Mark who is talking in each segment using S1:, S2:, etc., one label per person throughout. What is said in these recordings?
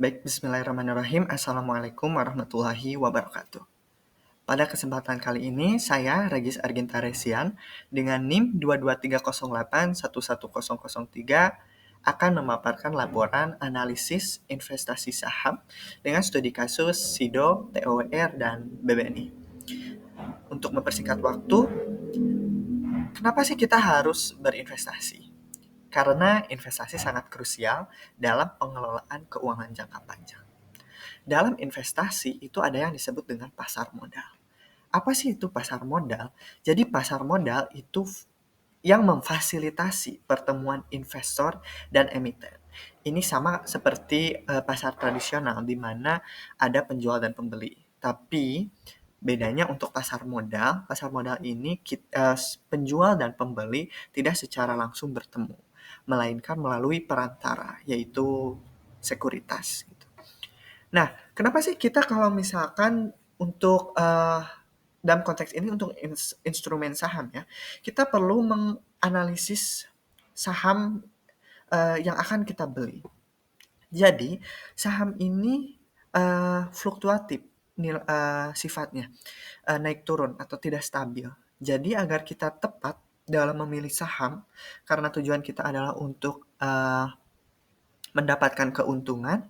S1: Baik, bismillahirrahmanirrahim. Assalamualaikum warahmatullahi wabarakatuh. Pada kesempatan kali ini, saya Regis Arginta Resian dengan NIM 22308110003 akan memaparkan laporan analisis investasi saham dengan studi kasus SIDO, TOWR, dan BBNI. Untuk mempersingkat waktu, kenapa sih kita harus berinvestasi? Karena investasi sangat krusial dalam pengelolaan keuangan jangka panjang. Dalam investasi itu ada yang disebut dengan pasar modal. Apa sih itu pasar modal? Jadi pasar modal itu yang memfasilitasi pertemuan investor dan emiten. Ini sama seperti pasar tradisional di mana ada penjual dan pembeli. Tapi bedanya untuk pasar modal ini penjual dan pembeli tidak secara langsung bertemu, melainkan melalui perantara, yaitu sekuritas. Nah, kenapa sih kita kalau misalkan untuk dalam konteks ini untuk instrumen saham ya, kita perlu menganalisis saham yang akan kita beli. Jadi, saham ini fluktuatif sifatnya, naik turun atau tidak stabil. Jadi, agar kita tepat dalam memilih saham, karena tujuan kita adalah untuk mendapatkan keuntungan,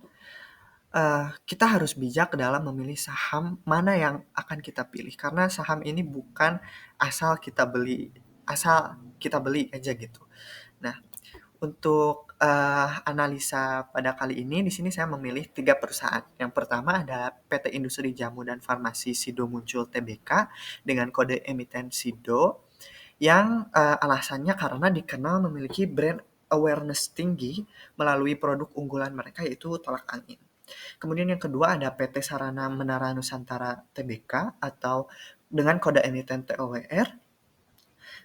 S1: kita harus bijak dalam memilih saham mana yang akan kita pilih. Karena saham ini bukan asal kita beli aja gitu. Nah, untuk analisa pada kali ini, di sini saya memilih 3 perusahaan. Yang pertama ada PT Industri Jamu dan Farmasi Sido Muncul Tbk dengan kode emiten Sido yang alasannya karena dikenal memiliki brand awareness tinggi melalui produk unggulan mereka yaitu tolak angin. Kemudian yang kedua ada PT Sarana Menara Nusantara Tbk atau dengan kode emiten TOWR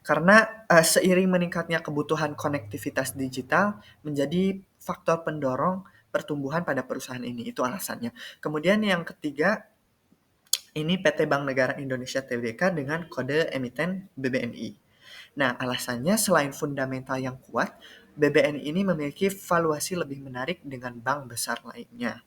S1: karena seiring meningkatnya kebutuhan konektivitas digital menjadi faktor pendorong pertumbuhan pada perusahaan ini. Itu alasannya. Kemudian yang ketiga ini PT Bank Negara Indonesia Tbk dengan kode emiten BBNI. Nah, alasannya selain fundamental yang kuat, BBNI ini memiliki valuasi lebih menarik dengan bank besar lainnya.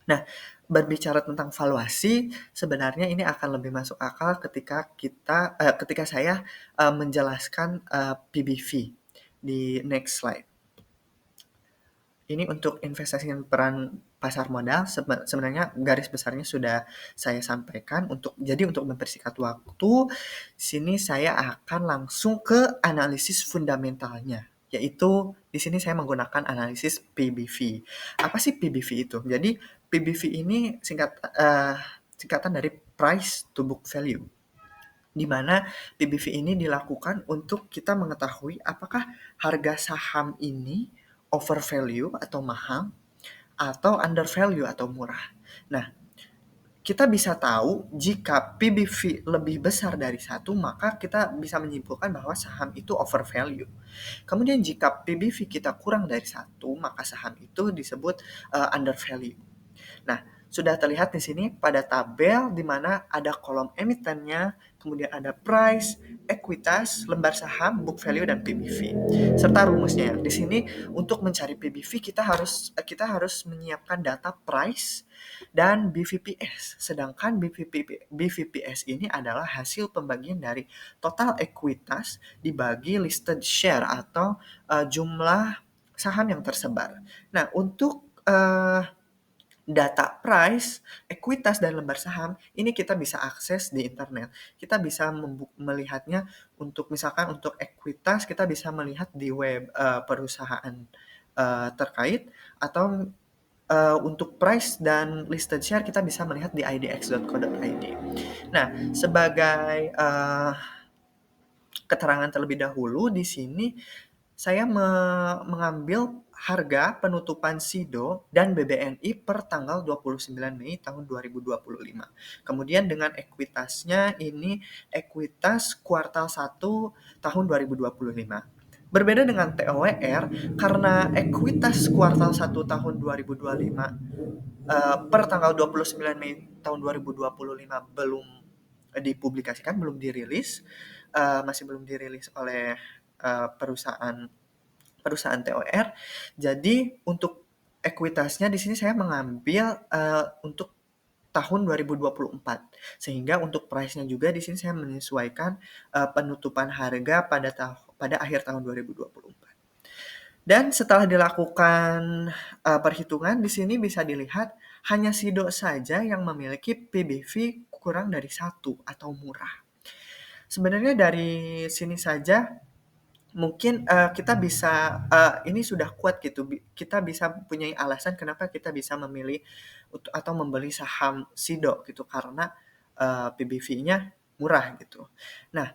S1: Nah, berbicara tentang valuasi, sebenarnya ini akan lebih masuk akal ketika saya menjelaskan PBV di next slide. Ini untuk investasi dan peran pasar modal sebenarnya garis besarnya sudah saya sampaikan. Untuk mempersingkat waktu, sini saya akan langsung ke analisis fundamentalnya, yaitu di sini saya menggunakan analisis PBV. Apa sih PBV itu? Jadi PBV ini singkatan dari price to book value, di mana PBV ini dilakukan untuk kita mengetahui apakah harga saham ini over value atau mahal atau under value atau murah. Nah, kita bisa tahu jika PBV lebih besar dari 1, maka kita bisa menyimpulkan bahwa saham itu over value. Kemudian jika PBV kita kurang dari 1, maka saham itu disebut under value. Nah, sudah terlihat di sini pada tabel di mana ada kolom emitennya, kemudian ada price, ekuitas, lembar saham, book value, dan PBV. Serta rumusnya. Di sini untuk mencari PBV kita harus menyiapkan data price dan BVPS. Sedangkan BVPS ini adalah hasil pembagian dari total ekuitas dibagi listed share atau jumlah saham yang tersebar. Nah, untuk data price, ekuitas, dan lembar saham, ini kita bisa akses di internet. Kita bisa melihatnya misalkan untuk ekuitas, kita bisa melihat di web perusahaan terkait, atau untuk price dan listed share kita bisa melihat di idx.co.id. Nah, sebagai keterangan terlebih dahulu di sini saya mengambil harga penutupan SIDO dan BBNI per tanggal 29 Mei tahun 2025. Kemudian dengan ekuitasnya ini ekuitas kuartal 1 tahun 2025. Berbeda dengan TOWR, karena ekuitas kuartal 1 tahun 2025 per tanggal 29 Mei tahun 2025 belum dipublikasikan, belum dirilis, masih belum dirilis oleh perusahaan TOR. Jadi untuk ekuitasnya di sini saya mengambil untuk tahun 2024. Sehingga untuk price-nya juga di sini saya menyesuaikan penutupan harga pada akhir tahun 2024. Dan setelah dilakukan perhitungan di sini bisa dilihat hanya Sido saja yang memiliki PBV kurang dari 1 atau murah. Sebenarnya dari sini saja mungkin kita bisa ini sudah kuat gitu. Kita bisa punya alasan kenapa kita bisa memilih atau membeli saham Sido gitu karena PBV-nya murah gitu. Nah,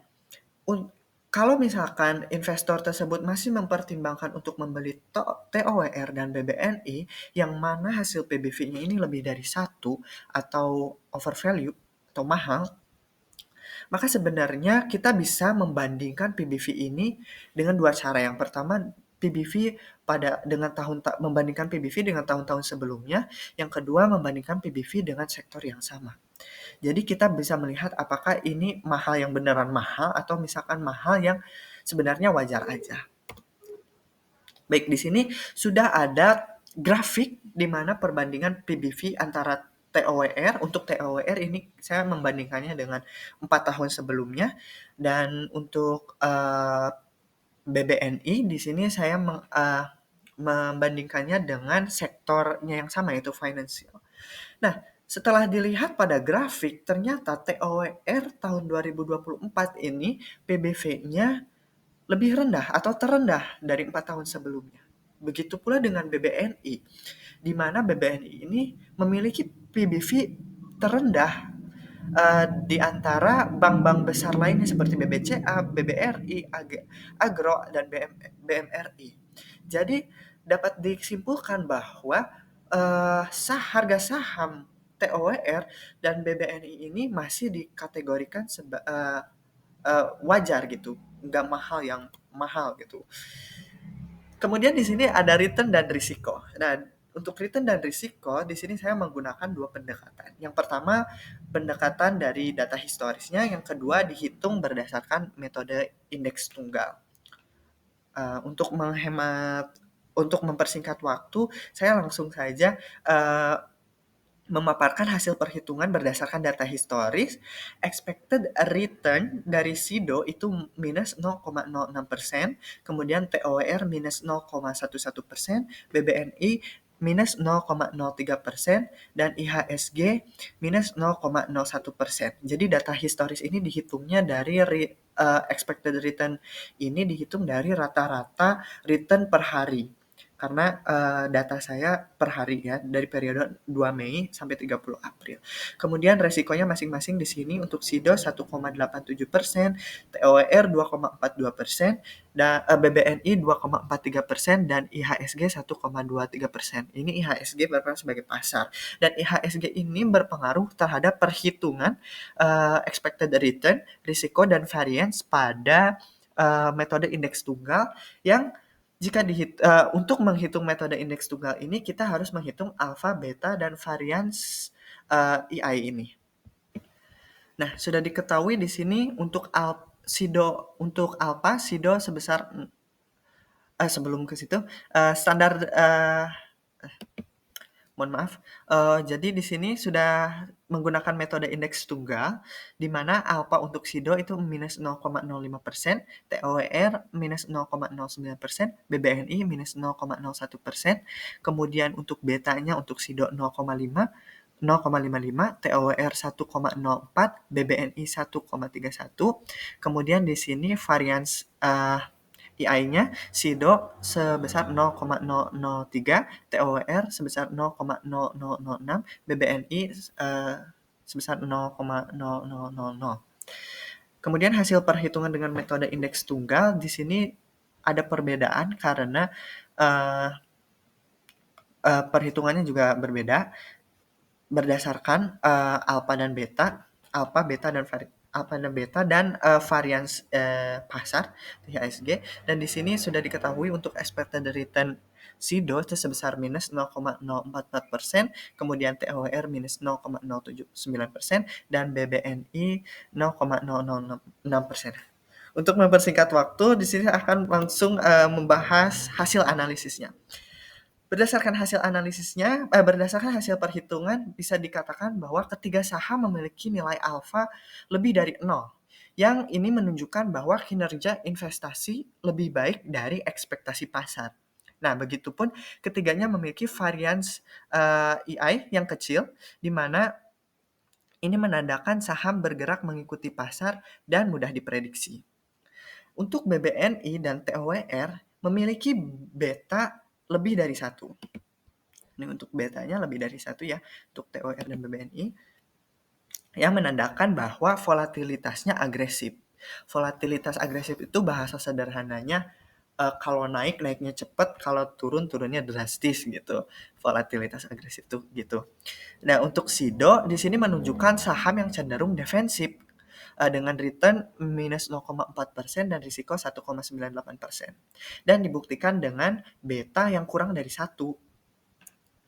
S1: kalau misalkan investor tersebut masih mempertimbangkan untuk membeli TOWR dan BBNI yang mana hasil PBV-nya ini lebih dari 1 atau overvalue atau mahal, maka sebenarnya kita bisa membandingkan PBV ini dengan dua cara. Yang pertama, PBV membandingkan PBV dengan tahun-tahun sebelumnya. Yang kedua, membandingkan PBV dengan sektor yang sama. Jadi kita bisa melihat apakah ini mahal yang beneran mahal atau misalkan mahal yang sebenarnya wajar aja. Baik, di sini sudah ada grafik di mana perbandingan PBV antara TOWR. Untuk TOWR ini saya membandingkannya dengan 4 tahun sebelumnya, dan untuk BBNI di sini saya membandingkannya dengan sektornya yang sama, yaitu financial. Nah, setelah dilihat pada grafik, ternyata TOWR tahun 2024 ini PBV-nya lebih rendah atau terendah dari 4 tahun sebelumnya. Begitu pula dengan BBNI, di mana BBNI ini memiliki PBV terendah di antara bank-bank besar lainnya seperti BBCA, BBRI, Agro, dan BMRI. Jadi dapat disimpulkan bahwa harga saham TOWR dan BBNI ini masih dikategorikan wajar gitu, nggak mahal yang mahal gitu. Kemudian di sini ada return dan risiko. Nah, untuk return dan risiko di sini saya menggunakan dua pendekatan. Yang pertama, pendekatan dari data historisnya, yang kedua dihitung berdasarkan metode indeks tunggal. Untuk mempersingkat waktu, saya langsung saja memaparkan hasil perhitungan berdasarkan data historis. Expected return dari Sido itu minus 0,06%, kemudian TOWR minus 0,11%, BBNI minus 0,03%, dan IHSG minus 0,01%. Jadi data historis ini dihitungnya dari expected return ini dihitung dari rata-rata return per hari. Karena data saya per hari ya, dari periode 2 Mei sampai 30 April. Kemudian resikonya masing-masing di sini untuk Sido 1,87%, TOWR 2,42%, dan BBNI 2,43%, dan IHSG 1,23%. Ini IHSG berperan sebagai pasar. Dan IHSG ini berpengaruh terhadap perhitungan expected return, risiko, dan variance pada metode indeks tunggal yang untuk menghitung metode indeks tunggal ini, kita harus menghitung alfa, beta, dan varians EI ini. Nah, sudah diketahui di sini untuk untuk alfa, Sido sebesar sebelum ke situ standar mohon maaf. Jadi di sini sudah menggunakan metode indeks tunggal, di mana alfa untuk Sido itu minus 0,05%, TOWR minus 0,09%, BBNI minus 0,01%, kemudian untuk betanya untuk Sido 0,55, TOWR 1,04, BBNI 1,31. Kemudian di sini varians EI-nya Sido sebesar 0,003, TOWR sebesar 0,0006, BBNI sebesar 0,0000. Kemudian hasil perhitungan dengan metode indeks tunggal di sini ada perbedaan karena perhitungannya juga berbeda berdasarkan alfa dan beta, varians pasar IHSG. Dan di sini sudah diketahui untuk expected return Sido itu sebesar minus 0,044%, kemudian TOWR minus 0,079%, dan BBNI 0,006%. Untuk mempersingkat waktu, di sini akan langsung membahas hasil analisisnya. Berdasarkan hasil perhitungan bisa dikatakan bahwa ketiga saham memiliki nilai alfa lebih dari nol. Yang ini menunjukkan bahwa kinerja investasi lebih baik dari ekspektasi pasar. Nah, begitupun ketiganya memiliki varians EI yang kecil, di mana ini menandakan saham bergerak mengikuti pasar dan mudah diprediksi. Untuk BBNI dan TOWR memiliki beta lebih dari satu. Ini untuk betanya lebih dari satu ya, untuk TOWR dan BBNI, yang menandakan bahwa volatilitasnya agresif. Volatilitas agresif itu bahasa sederhananya kalau naik naiknya cepat, kalau turun turunnya drastis gitu. Volatilitas agresif tuh gitu. Nah, untuk SIDO di sini menunjukkan saham yang cenderung defensif dengan return minus 0,4% dan risiko 1,98%. Dan dibuktikan dengan beta yang kurang dari 1,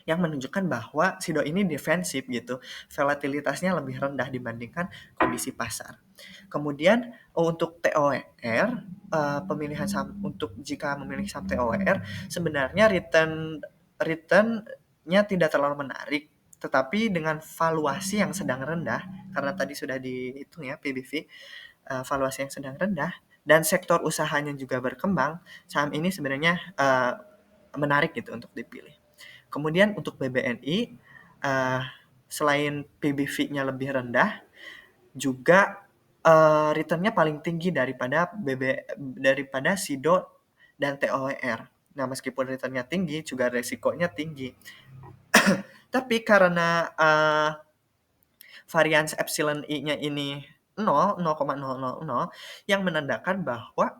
S1: yang menunjukkan bahwa SIDO ini defensif gitu. Volatilitasnya lebih rendah dibandingkan kondisi pasar. Kemudian untuk TOWR, pemilihan saham untuk jika memilih saham TOWR, sebenarnya returnnya tidak terlalu menarik, tetapi dengan valuasi yang sedang rendah, karena tadi sudah dihitung ya PBV, valuasi yang sedang rendah, dan sektor usahanya juga berkembang, saham ini sebenarnya menarik gitu untuk dipilih. Kemudian untuk BBNI, selain PBV-nya lebih rendah, juga return-nya paling tinggi daripada SIDO dan TOWR. Nah, meskipun return-nya tinggi, juga resikonya tinggi. Tapi karena varians epsilon I-nya ini 0,000, yang menandakan bahwa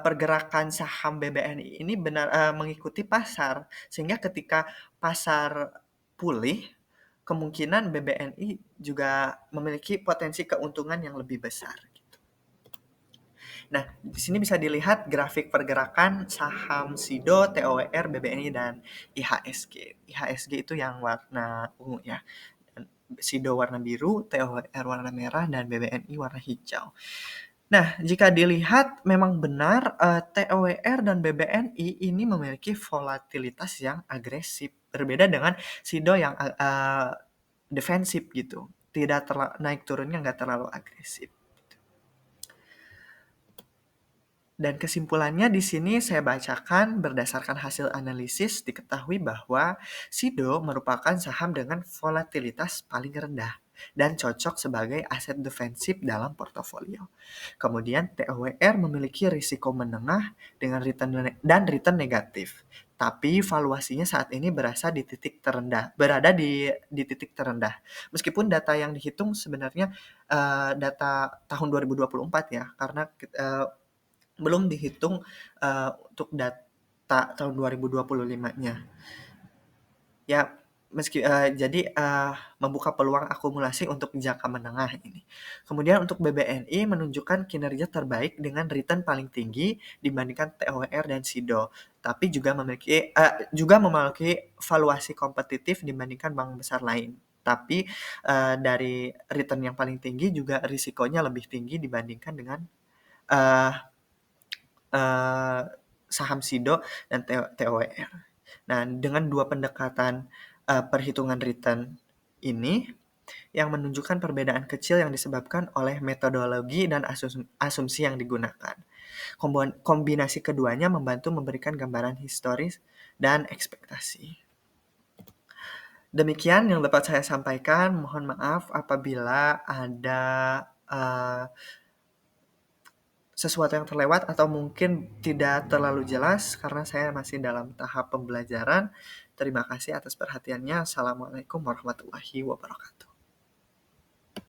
S1: pergerakan saham BBNI ini benar mengikuti pasar, sehingga ketika pasar pulih, kemungkinan BBNI juga memiliki potensi keuntungan yang lebih besar. Gitu. Nah, di sini bisa dilihat grafik pergerakan saham SIDO, TOWR, BBNI, dan IHSG. IHSG itu yang warna ungu ya. SIDO warna biru, TOWR warna merah, dan BBNI warna hijau. Nah, jika dilihat memang benar TOWR dan BBNI ini memiliki volatilitas yang agresif. Berbeda dengan SIDO yang defensif gitu. Tidak naik turunnya nggak terlalu agresif. Dan kesimpulannya di sini saya bacakan berdasarkan hasil analisis diketahui bahwa SIDO merupakan saham dengan volatilitas paling rendah dan cocok sebagai aset defensif dalam portofolio. Kemudian TOWR memiliki risiko menengah dengan return negatif. Tapi valuasinya saat ini berada di titik terendah. Meskipun data yang dihitung sebenarnya data tahun 2024 ya, karena belum dihitung untuk data tahun 2025-nya. Ya, jadi membuka peluang akumulasi untuk jangka menengah ini. Kemudian untuk BBNI menunjukkan kinerja terbaik dengan return paling tinggi dibandingkan TOWR dan SIDO, tapi juga memiliki valuasi kompetitif dibandingkan bank besar lain. Tapi dari return yang paling tinggi juga risikonya lebih tinggi dibandingkan dengan uh, saham SIDO dan TOWR. Nah, dengan dua pendekatan perhitungan return ini yang menunjukkan perbedaan kecil yang disebabkan oleh metodologi dan asumsi yang digunakan. Kombinasi keduanya membantu memberikan gambaran historis dan ekspektasi. Demikian yang dapat saya sampaikan. Mohon maaf apabila ada sesuatu yang terlewat atau mungkin tidak terlalu jelas karena saya masih dalam tahap pembelajaran. Terima kasih atas perhatiannya. Assalamualaikum warahmatullahi wabarakatuh.